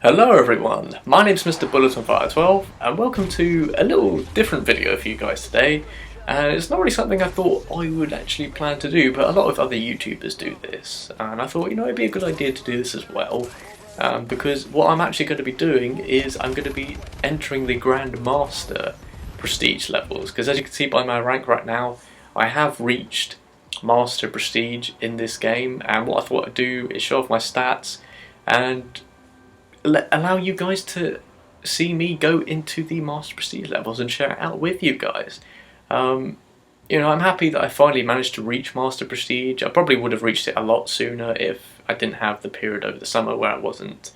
Hello everyone, my name's Mr. Bullet on Fire 12 and welcome to a little different video for you guys today. And it's not really something I thought I would actually plan to do, but a lot of other YouTubers do this. And I thought, it'd be a good idea to do this as well. Because what I'm actually going to be doing is I'm going to be entering the Grandmaster prestige levels. Because as you can see by my rank right now, I have reached Master Prestige in this game. And what I thought I'd do is show off my stats and allow you guys to see me go into the Master Prestige levels and share it out with you guys. I'm happy that I finally managed to reach Master Prestige. I probably would have reached it a lot sooner if I didn't have the period over the summer where I wasn't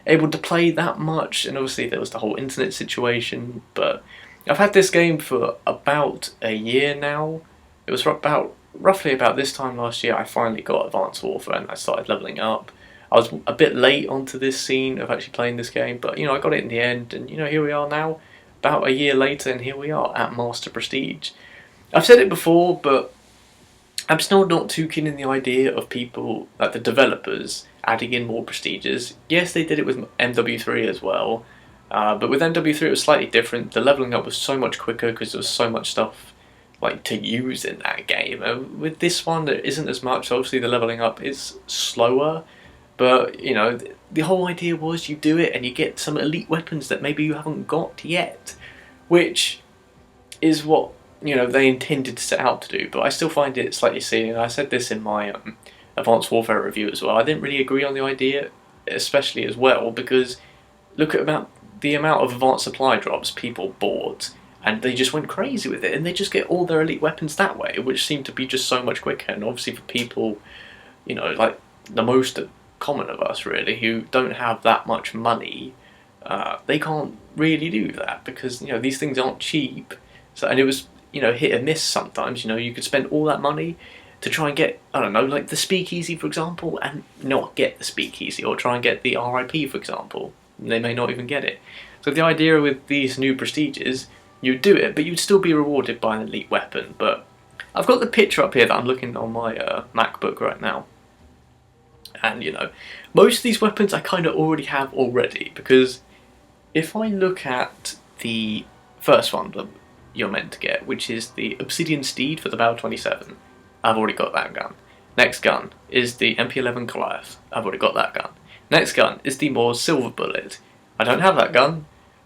able to play that much, and obviously there was the whole internet situation, but I've had this game for about a year now. It was roughly about this time last year I finally got Advanced Warfare and I started leveling up. I was a bit late onto this scene of actually playing this game, but I got it in the end, and here we are now, about a year later, and here we are at Master Prestige. I've said it before, but I'm still not too keen in the idea of people, like the developers, adding in more prestiges. Yes, they did it with MW3 as well, but with MW3 it was slightly different. The leveling up was so much quicker because there was so much stuff to use in that game. With this one, there isn't as much. Obviously, the leveling up is slower. But, the whole idea was you do it and you get some elite weapons that maybe you haven't got yet. Which is what, they intended to set out to do. But I still find it slightly silly, and I said this in my Advanced Warfare review as well. I didn't really agree on the idea, especially as well, because look at the amount of advanced supply drops people bought. And they just went crazy with it, and they just get all their elite weapons that way, which seemed to be just so much quicker. And obviously for people, like the most common of us really, who don't have that much money, they can't really do that because these things aren't cheap. So, and it was hit and miss sometimes. You could spend all that money to try and get, I don't know, like the Speakeasy for example, and not get the Speakeasy, or try and get the RIP for example. They may not even get it. So the idea with these new prestiges, you'd do it, but you'd still be rewarded by an elite weapon. But I've got the picture up here that I'm looking on my MacBook right now. And most of these weapons I kind of already have already, because if I look at the first one that you're meant to get, which is the Obsidian Steed for the Bal 27, I've already got that gun. Next gun is the MP11 Goliath, I've already got that gun. Next gun is the Moors Silver Bullet. I don't have that gun,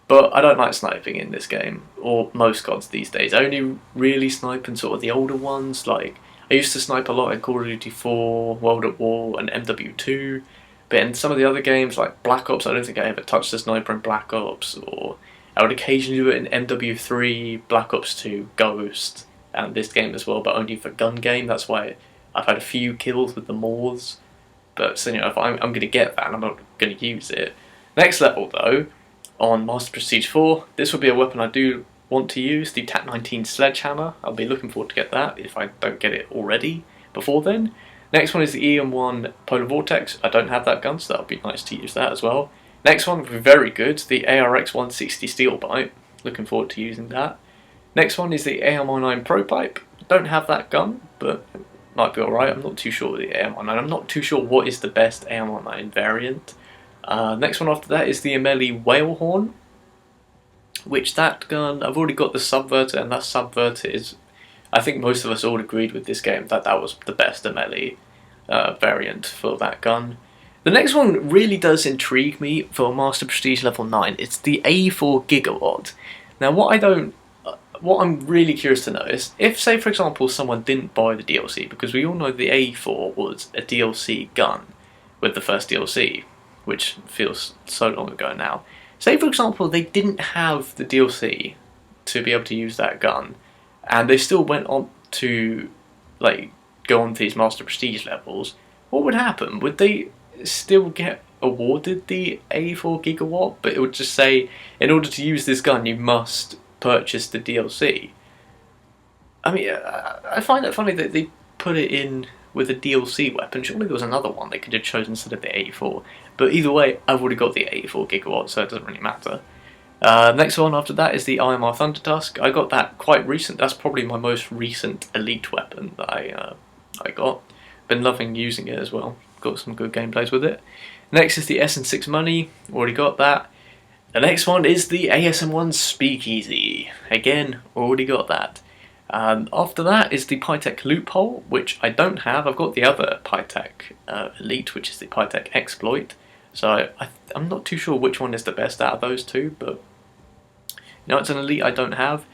but I don't like sniping in this game, or most gods these days. I only really snipe in sort of the older ones, like I used to snipe a lot in Call of Duty 4, World at War, and MW2, but in some of the other games like Black Ops, I don't think I ever touched the sniper in Black Ops, or I would occasionally do it in MW3, Black Ops 2, Ghost, and this game as well, but only for gun game. That's why I've had a few kills with the Moors, but so if I'm going to get that, and I'm not going to use it. Next level though, on Master Prestige 4, this will be a weapon I do want to use, the TAC-19 Sledgehammer. I'll be looking forward to get that if I don't get it already before then. Next one is the EM1 Polar Vortex. I don't have that gun, so that would be nice to use that as well. Next one would be very good, the ARX 160 Steel Bite. Looking forward to using that. Next one is the AR-9 Pro Pipe. Don't have that gun, but it might be alright. I'm not too sure with the AR-9. I'm not too sure what is the best AR-9 variant. Next one after that is the Ameli Whalehorn, which that gun, I've already got the Subverter, and that Subverter is, I think most of us all agreed with this game that that was the best Ameli variant for that gun. The next one really does intrigue me for Master Prestige level 9. It's the A4 Gigawatt. Now what I'm really curious to know is, if say for example someone didn't buy the DLC, because we all know the A4 was a DLC gun with the first DLC, which feels so long ago now. Say for example they didn't have the DLC to be able to use that gun, and they still went on to go on to these Master Prestige levels, what would happen? Would they still get awarded the A4 Gigawatt, but it would just say, in order to use this gun you must purchase the DLC? I mean, I find it funny that they put it in with a DLC weapon. Surely there was another one they could have chosen instead of the A4. But either way, I've already got the A4 Gigawatt, so it doesn't really matter. Next one after that is the IMR Thunder Tusk. I got that quite recent. That's probably my most recent elite weapon that I got. Been loving using it as well. Got some good gameplays with it. Next is the SN6 Money, already got that. The next one is the ASM1 Speakeasy, again, already got that. After that is the Pytech Loophole, which I don't have. I've got the other Pytech Elite, which is the Pytech Exploit. So I'm not too sure which one is the best out of those two, but it's an Elite I don't have.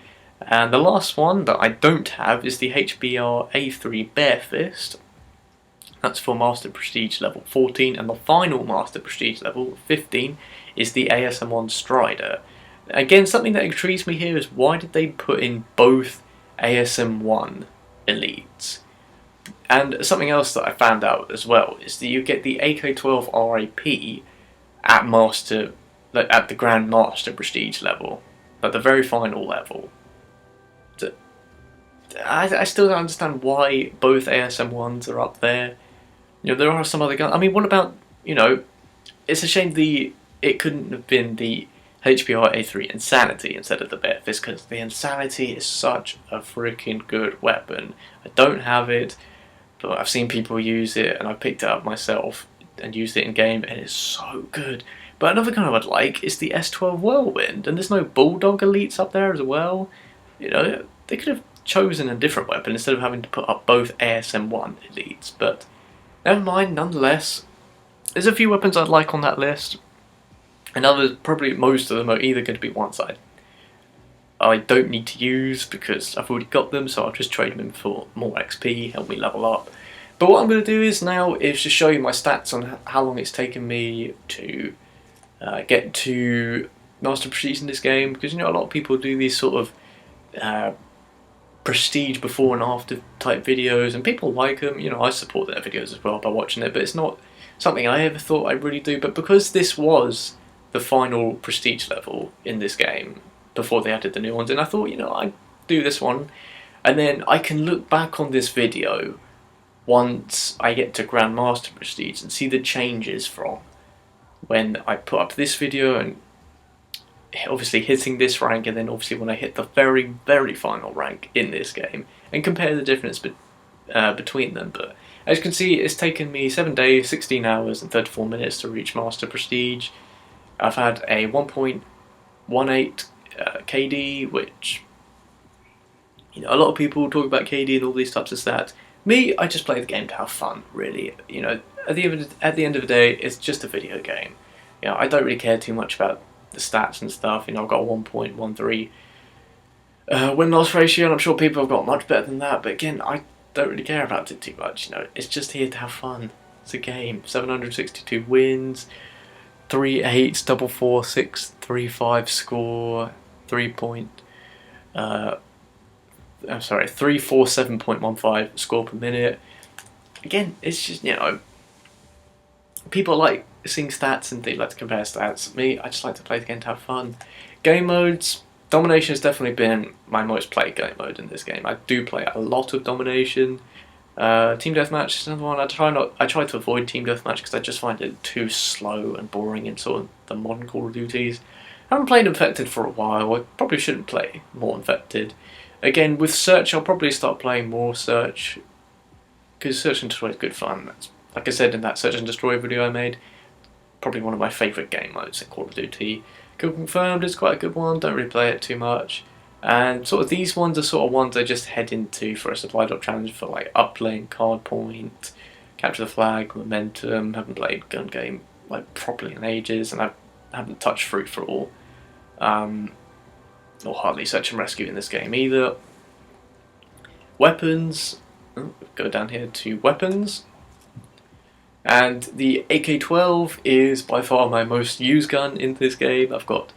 And the last one that I don't have is the HBR A3 Bare Fist. That's for Master Prestige level 14, and the final Master Prestige level 15 is the ASM1 Strider. Again, something that intrigues me here is why did they put in both ASM1 Elites? And something else that I found out as well is that you get the AK-12 RAP at the Grand Master Prestige level, at the very final level. I still don't understand why both ASM1s are up there. There are some other guns. I mean, what about, it's a shame it couldn't have been the HBR A3 Insanity instead of the Bare Fist, because the Insanity is such a freaking good weapon. I don't have it, but I've seen people use it, and I picked it up myself and used it in game, and it's so good. But another gun I would like is the S12 Whirlwind, and there's no Bulldog Elites up there as well. They could have chosen a different weapon instead of having to put up both ASM1 Elites, but never mind, nonetheless. There's a few weapons I'd like on that list, and others, probably most of them, are either going to be ones I don't need to use because I've already got them, so I'll just trade them in for more XP, help me level up. But what I'm going to do is just show you my stats on how long it's taken me to get to Master Prestige in this game, because a lot of people do these sort of prestige before and after type videos, and people like them. I support their videos as well by watching it, but it's not something I ever thought I'd really do. But because this was the final prestige level in this game before they added the new ones, and I thought, I'd do this one, and then I can look back on this video once I get to Grandmaster Prestige and see the changes from when I put up this video and obviously hitting this rank, and then obviously when I hit the very, very final rank in this game, and compare the difference between them. But as you can see, it's taken me 7 days, 16 hours and 34 minutes to reach Master Prestige. I've had a 1.18 KD, which, a lot of people talk about KD and all these types of stats. Me, I just play the game to have fun, really. At the end of the day, it's just a video game. I don't really care too much about the stats and stuff. I've got a 1.13 win-loss ratio, and I'm sure people have got much better than that, but again, I don't really care about it too much. It's just here to have fun. It's a game. 762 wins, 3 8s, double 4, 6, 3 5 score, 347.15 score per minute. Again, it's just, people like seeing stats and they like to compare stats. Me, I just like to play the game to have fun. Game modes, Domination has definitely been my most played game mode in this game. I do play a lot of Domination. Team Deathmatch is another one. I try to avoid Team Deathmatch because I just find it too slow and boring in sort of the modern Call of Duties. I haven't played Infected for a while. I probably shouldn't play more Infected. Again, with Search, I'll probably start playing more Search, because Search and Destroy is good fun. Like I said in that Search and Destroy video I made, probably one of my favourite game modes in Call of Duty. Kill Confirmed is quite a good one, don't really play it too much. And sort of these ones are sort of ones I just head into for a supply drop challenge for like Uplink, Hardpoint, Capture the Flag, Momentum. Haven't played gun game like properly in ages, and I haven't touched Fruit for All. Or hardly Search and Rescue in this game either. Weapons, go down here to weapons. And the AK-12 is by far my most used gun in this game. I've got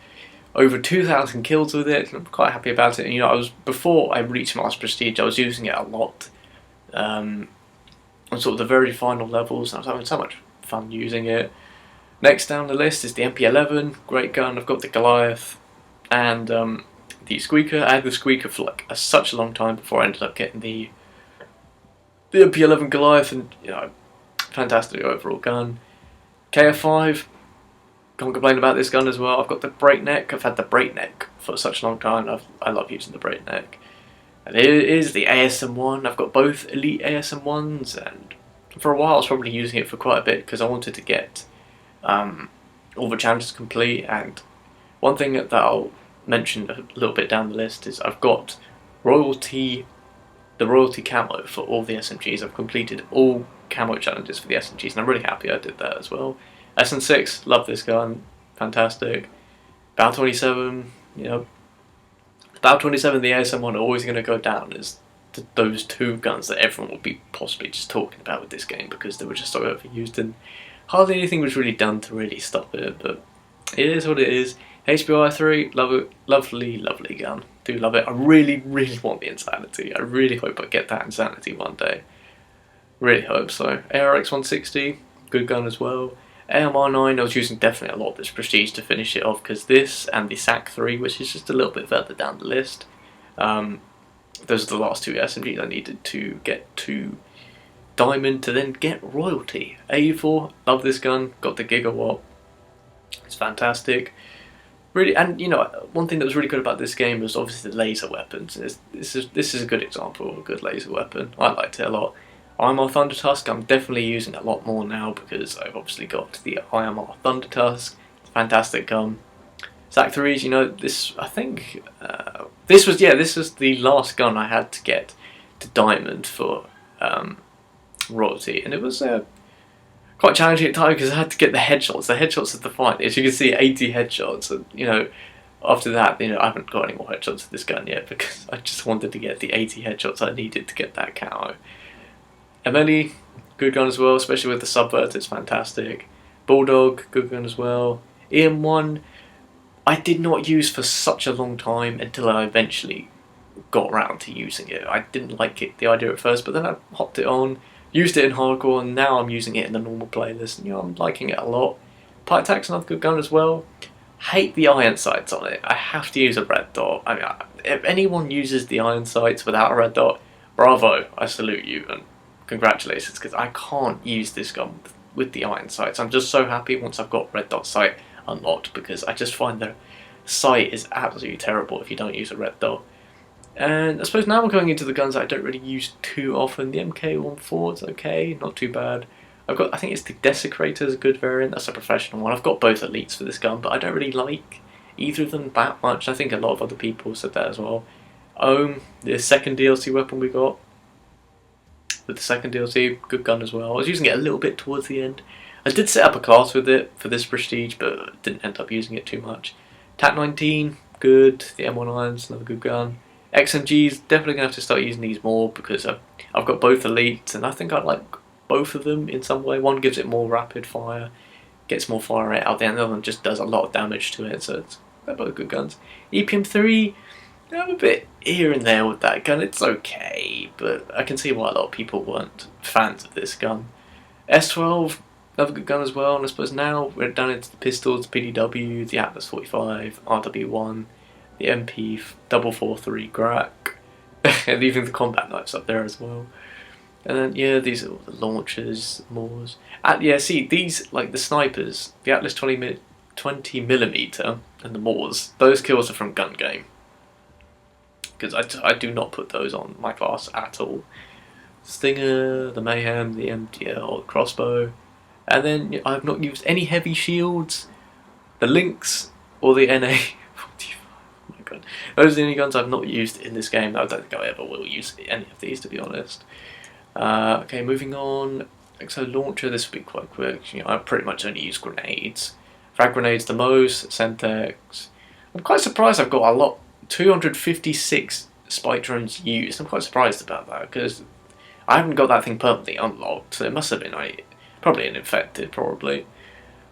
over 2,000 kills with it, and I'm quite happy about it. And before I reached Master Prestige, I was using it a lot on sort of the very final levels, and I was having so much fun using it. Next down the list is the MP11, great gun. I've got the Goliath and the Squeaker. I had the Squeaker for like such a long time before I ended up getting the MP11 Goliath, and fantastic overall gun. KF5, can't complain about this gun as well. I've got the Breakneck. I've had the Breakneck for such a long time. I love using the Breakneck. And it is the ASM1. I've got both Elite ASM1s, and for a while I was probably using it for quite a bit because I wanted to get All the challenges complete, and one thing that I'll mention a little bit down the list is I've got the royalty camo for all the SMGs. I've completed all camo challenges for the SMGs, and I'm really happy I did that as well. SN6, love this gun, fantastic. Bal 27, you know, Bal 27 and the ASM1 are always going to go down as those two guns that everyone will be possibly just talking about with this game, because they were just so overused and hardly anything was really done to really stop it, but it is what it is. HBI3, love it, lovely, lovely gun. Do love it. I really, really want the Insanity. I really hope I get that Insanity one day. Really hope so. ARX 160, good gun as well. AMR9, I was using definitely a lot of this Prestige to finish it off, because this and the SAC3, which is just a little bit further down the list, those are the last two SMGs I needed to get to Diamond to then get Royalty. AU4, love this gun, got the Gigawatt. It's fantastic. Really, and you know, one thing that was really good about this game was obviously the laser weapons. This is a good example of a good laser weapon. I liked it a lot. IMR Thunder Tusk, I'm definitely using a lot more now because I've obviously got the IMR Thunder Tusk. It's a fantastic gun. SAC-3s, you know, this, I think, this was the last gun I had to get to Diamond for Royalty, and it was quite challenging at times because I had to get the headshots. The headshots of the fight, as you can see, 80 headshots, and you know, after that, you know, I haven't got any more headshots with this gun yet because I just wanted to get the 80 headshots I needed to get that camo. MLE, good gun as well, especially with the Subvert, it's fantastic. Bulldog, good gun as well. EM1, I did not use for such a long time until I eventually got around to using it. I didn't like it, the idea at first, but then I hopped it on, used it in hardcore, and now I'm using it in the normal playlist, and you know, I'm liking it a lot. Pike Attack's another good gun as well. Hate the iron sights on it. I have to use a red dot. I mean, if anyone uses the iron sights without a red dot, bravo, I salute you, and congratulations, because I can't use this gun with the iron sights. I'm just so happy once I've got red dot sight unlocked, because I just find the sight is absolutely terrible if you don't use a red dot. And I suppose now we're going into the guns that I don't really use too often. The MK14 is okay, not too bad. I think it's the Desecrator is a good variant, that's a professional one. I've got both elites for this gun, but I don't really like either of them that much. I think a lot of other people said that as well. The second DLC weapon we got, with the second DLC, good gun as well. I was using it a little bit towards the end. I did set up a class with it for this Prestige, but didn't end up using it too much. TAC-19, good. The M19's another good gun. XMGs, definitely going to have to start using these more because I've got both elites, and I think I like both of them in some way. One gives it more rapid fire, gets more fire rate out there, and the other one just does a lot of damage to it, so they're both good guns. EPM3, I'm a bit here and there with that gun. It's okay, but I can see why a lot of people weren't fans of this gun. S12, another good gun as well, and I suppose now we're down into the pistols, the PDW, the Atlas 45, RW1, the MP 443 Grak, and even the combat knives up there as well. And then, yeah, these are all the launchers, Moors. Yeah, see, these, like the snipers, the Atlas 20mm and the Moors, those kills are from Gun Game. Because I do not put those on my class at all. Stinger, the Mayhem, the MDL, the crossbow. And then I have not used any heavy shields, the Lynx, or the NA. Oh my god. Those are the only guns I've not used in this game. I don't think I ever will use any of these, to be honest. Okay, moving on. So launcher, this will be quite quick. You know, I pretty much only use grenades. Frag grenades the most, Semtex. I'm quite surprised I've got a lot. 256 spike drones used. I'm quite surprised about that because I haven't got that thing permanently unlocked, so it must have been probably an infected, probably.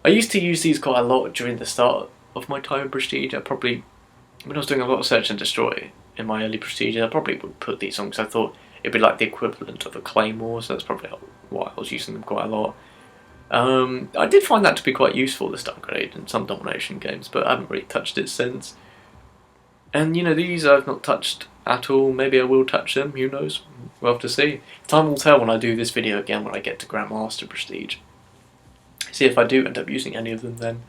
I used to use these quite a lot during the start of my time in Prestige. When I was doing a lot of search and destroy in my early Prestige, I probably would put these on because I thought it'd be like the equivalent of a Claymore, so that's probably why I was using them quite a lot. I did find that to be quite useful, the stun grenade, in some domination games, but I haven't really touched it since. And you know, these I've not touched at all. Maybe I will touch them, who knows? We'll have to see. Time will tell when I do this video again, when I get to Grandmaster Prestige. See if I do end up using any of them then.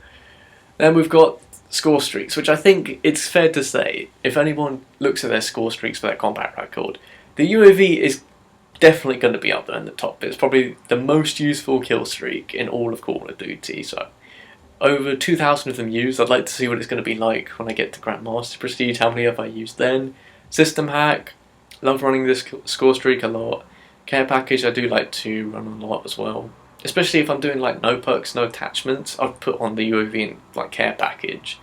Then we've got score streaks, which I think it's fair to say, if anyone looks at their score streaks for their combat record, the UAV is definitely going to be up there in the top. It's probably the most useful kill streak in all of Call of Duty, so over 2,000 of them used. I'd like to see what it's going to be like when I get to Grandmaster Prestige. How many have I used then? System hack. Love running this score streak a lot. Care package I do like to run a lot as well. Especially if I'm doing like no perks, no attachments, I've put on the UAV and like care package.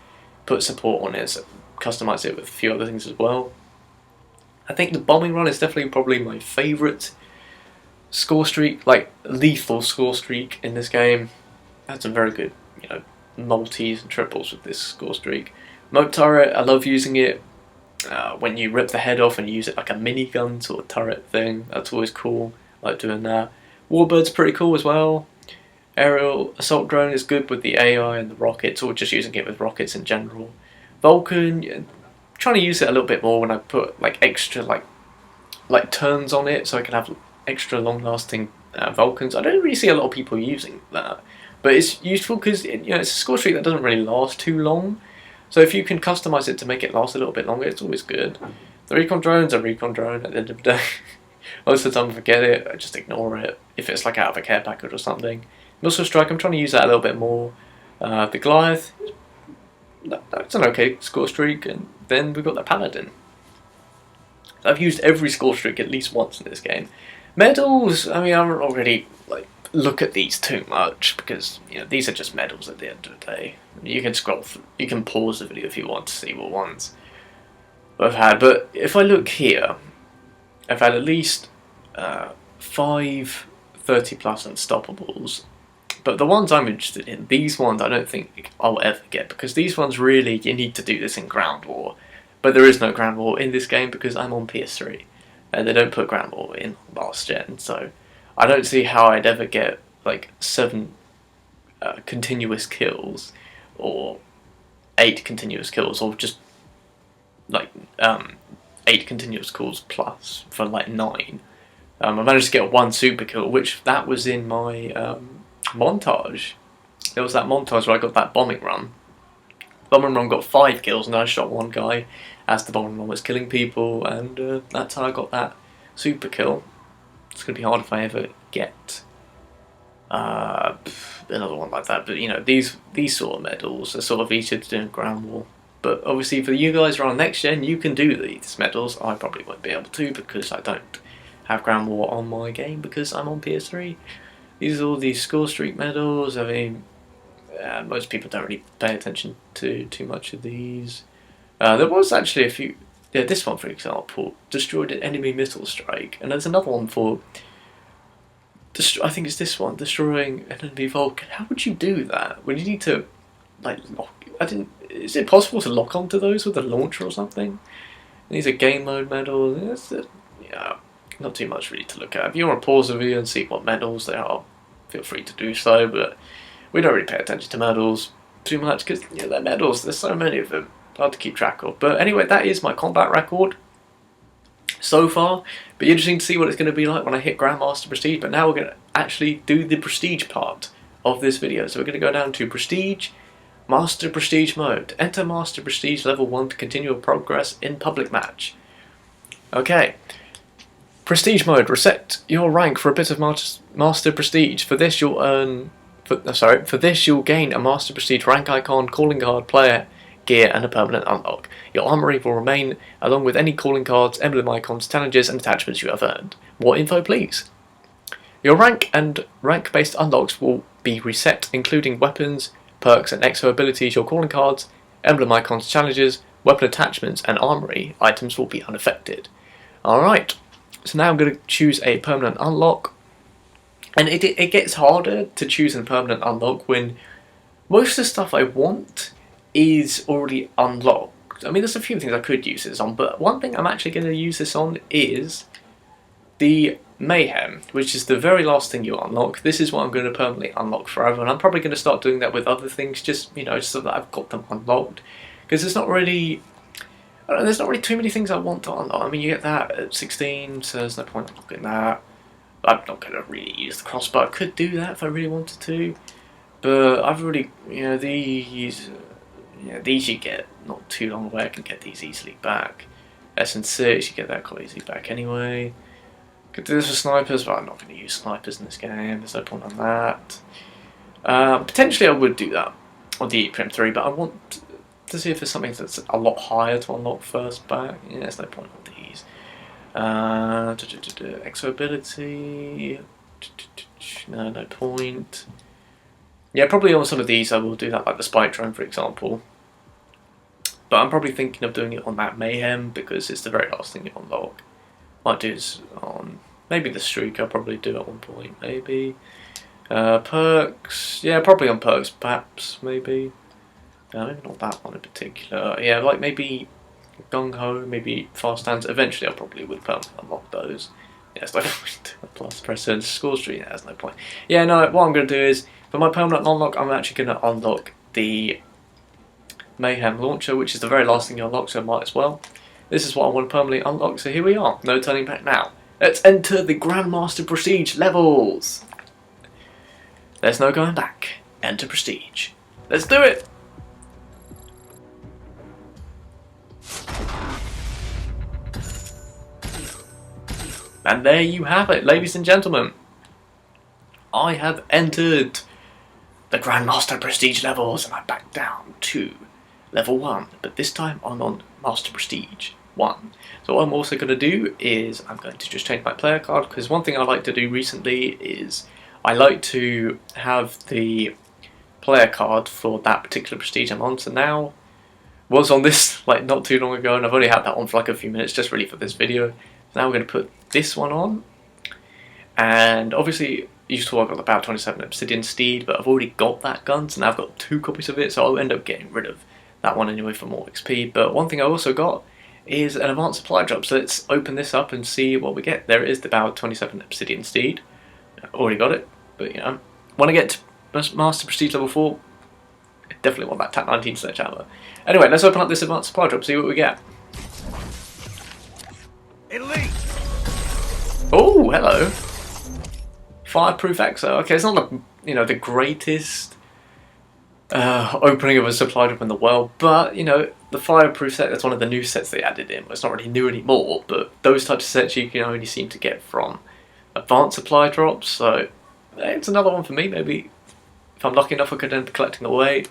Put support on it, so customize it with a few other things as well. I think the bombing run is definitely probably my favourite score streak, like lethal score streak in this game. Had some very good, you know, multis and triples with this score streak. Moat turret, I love using it when you rip the head off and use it like a minigun sort of turret thing. That's always cool. I like doing that. Warbird's pretty cool as well. Aerial assault drone is good with the AI and the rockets, or just using it with rockets in general. Vulcan, trying to use it a little bit more when I put like extra like turns on it, so I can have extra long-lasting Vulcans. I don't really see a lot of people using that, but it's useful because it's a score streak that doesn't really last too long. So if you can customize it to make it last a little bit longer, it's always good. The recon drone's a recon drone at the end of the day. Most of the time I forget it, I just ignore it if it's like out of a care package or something. Missile Strike, I'm trying to use that a little bit more. The Goliath, that's an okay score streak, and then we've got the Paladin. I've used every score streak at least once in this game. Medals, I mean, I don't already look at these too much because these are just medals at the end of the day. You can scroll through, you can pause the video if you want to see what ones I've had. But if I look here, I've had at least 5 30+ unstoppables. But the ones I'm interested in, these ones I don't think I'll ever get, because these ones really, you need to do this in Ground War. But there is no Ground War in this game because I'm on PS3. And they don't put Ground War in last gen, so I don't see how I'd ever get like 7 continuous kills, or 8 continuous kills, or just like 8 continuous kills plus for like 9. I managed to get 1 super kill, which that was in my montage. There was that montage where I got that bombing run. Bombing run got 5 kills, and I shot 1 guy as the bombing run was killing people, and that's how I got that super kill. It's going to be hard if I ever get another one like that, but these sort of medals are sort of easier to do in Ground War. But obviously for you guys who are on next gen, you can do these medals. I probably won't be able to because I don't have Ground War on my game because I'm on PS3. These are all these score streak medals. I mean, most people don't really pay attention to too much of these. There was actually a few. Yeah, this one, for example, destroyed an enemy missile strike, and there's another one for. I think it's this one, destroying an enemy Vulcan. How would you do that? Would you need to lock? Is it possible to lock onto those with a launcher or something? And these are game mode medals. Yeah, not too much really to look at. If you want to pause the video and see what medals there are, feel free to do so. But we don't really pay attention to medals too much because they're medals. There's so many of them. Hard to keep track of. But anyway, that is my combat record so far. Be interesting to see what it's going to be like when I hit Grandmaster Prestige. But now we're going to actually do the Prestige part of this video. So we're going to go down to Prestige, Master Prestige mode. Enter Master Prestige level 1 to continue progress in public match. Okay. Prestige mode. Reset your rank for a bit of Master Prestige. For this you'll earn... For this you'll gain a Master Prestige rank icon, calling card, player gear, and a permanent unlock. Your armory will remain along with any calling cards, emblem icons, challenges, and attachments you have earned. More info, please. Your rank and rank-based unlocks will be reset, including weapons, perks, and exo abilities. Your calling cards, emblem icons, challenges, weapon attachments, and armory items will be unaffected. Alright, so now I'm going to choose a permanent unlock. And it gets harder to choose a permanent unlock when most of the stuff I want is already unlocked. I mean, there's a few things I could use this on, but one thing I'm actually going to use this on is the Mayhem, which is the very last thing you unlock. This is what I'm going to permanently unlock forever, and I'm probably going to start doing that with other things, just so that I've got them unlocked. Because there's not really, there's not really too many things I want to unlock. I mean, you get that at 16, so there's no point in unlocking that. I'm not going to really use the crossbow. I could do that if I really wanted to, but I've already, these you get not too long away. I can get these easily back. SN6, you get that quite easily back anyway. Could do this for snipers, but I'm not going to use snipers in this game. There's no point on that. Potentially I would do that or the EPM3, but I want to see if there's something that's a lot higher to unlock first back. Yeah, there's no point on these. Exo ability. No point. Yeah, probably on some of these I will do that, like the Spike Drone, for example. But I'm probably thinking of doing it on that Mayhem because it's the very last thing you unlock. Might do this on maybe the Streak. I'll probably do at one point, maybe. Perks, yeah, probably on perks, perhaps, maybe. Maybe not that one in particular. Yeah, like maybe Gung Ho, maybe Fast Hands. Eventually, I probably would permanently unlock those. Yeah, it's no point. Plus Precedence, Score Street, yeah, there's no point. Yeah, no, what I'm going to do is, for my permanent unlock, I'm actually going to unlock the Mayhem Launcher, which is the very last thing you unlock, so I might as well. This is what I want to permanently unlock, so here we are. No turning back now. Let's enter the Grandmaster Prestige levels. There's no going back. Enter Prestige. Let's do it! And there you have it, ladies and gentlemen. I have entered the Grandmaster Prestige levels, and I'm back down to level 1. But this time I'm on Master Prestige 1. So what I'm also going to do is I'm going to just change my player card, because one thing I like to do recently is I like to have the player card for that particular Prestige I'm on. So now, was on this like not too long ago, and I've only had that on for like a few minutes just really for this video. Now we're going to put this one on, and obviously used to work on the Bau 27 Obsidian Steed, but I've already got that gun, so now I've got 2 copies of it, so I'll end up getting rid of that one anyway for more XP. But one thing I also got is an advanced supply drop, so let's open this up and see what we get. There it is, the Bau 27 Obsidian Steed. Already got it, but you know, want to get to Master Prestige level 4, definitely want that TAC 19 sledgehammer. Anyway, let's open up this advanced supply drop, see what we get. Elite. Oh, hello. Fireproof Exo. Okay, it's not the greatest opening of a supply drop in the world, but you know, the Fireproof set, that's one of the new sets they added in. Well, it's not really new anymore, but those types of sets you can only seem to get from advanced supply drops, so it's another one for me. Maybe if I'm lucky enough I could end up collecting away.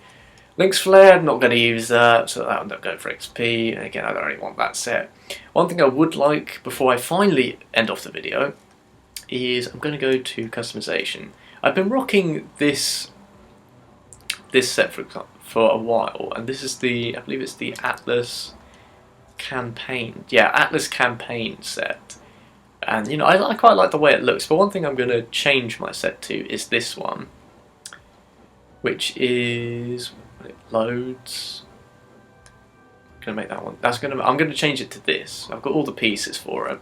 Lynx Flare, not going to use that, so I'll end up going for XP, and again I don't really want that set. One thing I would like, before I finally end off the video, is I'm going to go to customization. I've been rocking this set for a while, and this is the, I believe it's the Atlas Campaign, yeah, Atlas Campaign set. And you know, I quite like the way it looks, but one thing I'm going to change my set to is this one, which is, when it loads, I'm going to make that one, I'm going to change it to this. I've got all the pieces for it,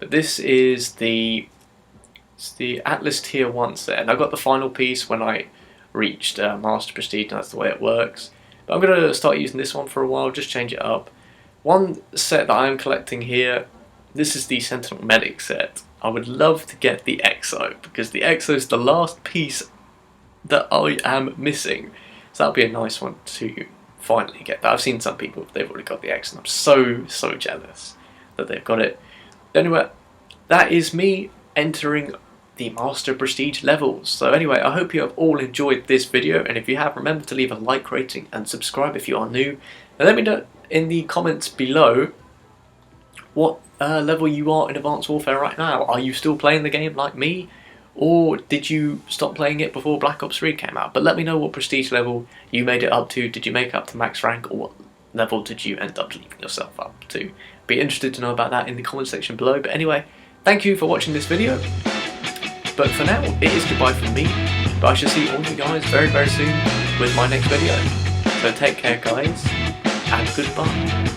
but this is it's the Atlas Tier 1 set, and I got the final piece when I reached Master Prestige, and that's the way it works. But I'm going to start using this one for a while, just change it up. One set that I'm collecting here, this is the Sentinel Medic set. I would love to get the Exo, because the Exo is the last piece that I am missing. So that'll be a nice one to finally get that. I've seen some people, they've already got the Exo, and I'm so jealous that they've got it. Anyway, that is me entering the Master Prestige levels. So anyway, I hope you have all enjoyed this video, and if you have, remember to leave a like rating and subscribe if you are new. And let me know in the comments below what level you are in Advanced Warfare right now. Are you still playing the game like me, or did you stop playing it before Black Ops 3 came out? But let me know what prestige level you made it up to. Did you make it up to max rank, or what level did you end up leaving yourself up to? Be interested to know about that in the comment section below. But anyway, thank you for watching this video. But for now, it is goodbye from me. But I shall see all you guys very soon with my next video. So take care guys, and goodbye.